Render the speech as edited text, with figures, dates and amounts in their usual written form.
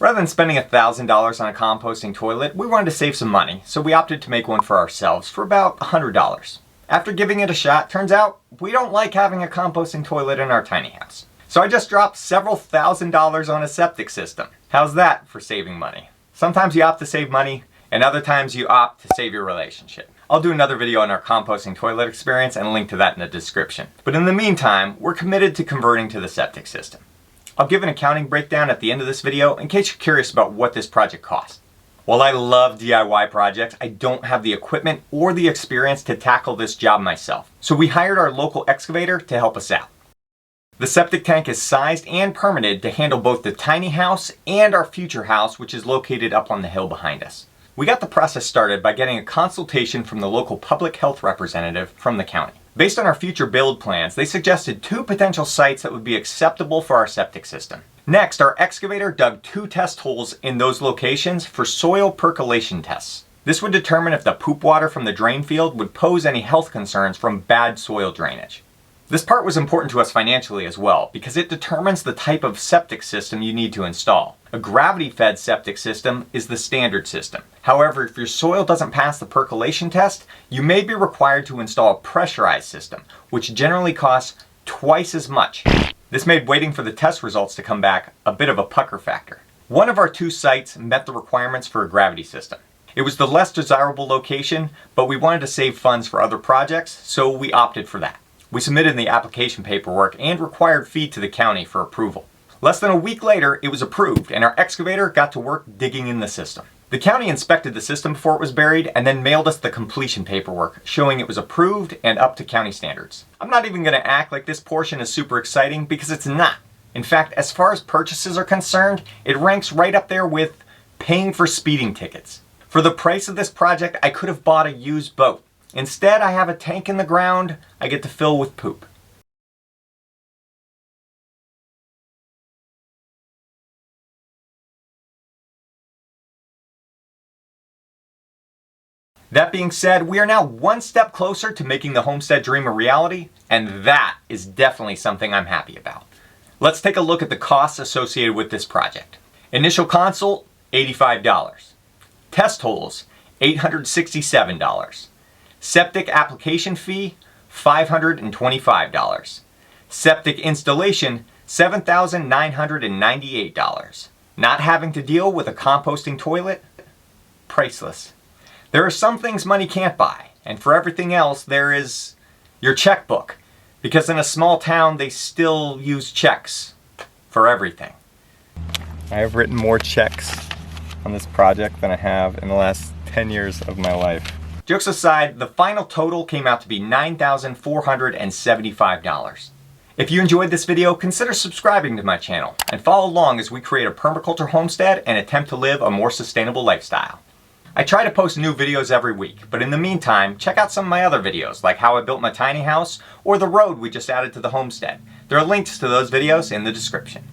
Rather than spending $1,000 on a composting toilet, we wanted to save some money, so we opted to make one for ourselves for about $100. After giving it a shot, turns out we don't like having a composting toilet in our tiny house. So I just dropped several $1,000s on a septic system. How's that for saving money? Sometimes you opt to save money, and other times you opt to save your relationship. I'll do another video on our composting toilet experience and link to that in the description. But in the meantime, we're committed to converting to the septic system. I'll give an accounting breakdown at the end of this video in case you're curious about what this project cost. While I love DIY projects, I don't have the equipment or the experience to tackle this job myself. So we hired our local excavator to help us out. The septic tank is sized and permitted to handle both the tiny house and our future house, which is located up on the hill behind us. We got the process started by getting a consultation from the local public health representative from the county. Based on our future build plans, they suggested 2 potential sites that would be acceptable for our septic system. Next, our excavator dug 2 test holes in those locations for soil percolation tests. This would determine if the poop water from the drain field would pose any health concerns from bad soil drainage. This part was important to us financially as well, because it determines the type of septic system you need to install. A gravity-fed septic system is the standard system. However, if your soil doesn't pass the percolation test, you may be required to install a pressurized system, which generally costs twice as much. This made waiting for the test results to come back a bit of a pucker factor. One of our 2 sites met the requirements for a gravity system. It was the less desirable location, but we wanted to save funds for other projects, so we opted for that. We submitted the application paperwork and required feed to the county for approval. Less than a week later, it was approved and our excavator got to work digging in the system. The county inspected the system before it was buried and then mailed us the completion paperwork showing it was approved and up to county standards. I'm not even going to act like this portion is super exciting because it's not. In fact, as far as purchases are concerned, it ranks right up there with paying for speeding tickets. For the price of this project, I could have bought a used boat. Instead, I have a tank in the ground I get to fill with poop. That being said, we are now one step closer to making the homestead dream a reality, and that is definitely something I'm happy about. Let's take a look at the costs associated with this project. Initial consult, $85. Test holes, $867. Septic application fee, $525. Septic installation, $7,998. Not having to deal with a composting toilet, priceless. There are some things money can't buy, and for everything else there is your checkbook, because in a small town they still use checks for everything. I have written more checks on this project than I have in the last 10 years of my life. Jokes aside, the final total came out to be $9,475. If you enjoyed this video, consider subscribing to my channel and follow along as we create a permaculture homestead and attempt to live a more sustainable lifestyle. I try to post new videos every week, but in the meantime, check out some of my other videos like how I built my tiny house or the road we just added to the homestead. There are links to those videos in the description.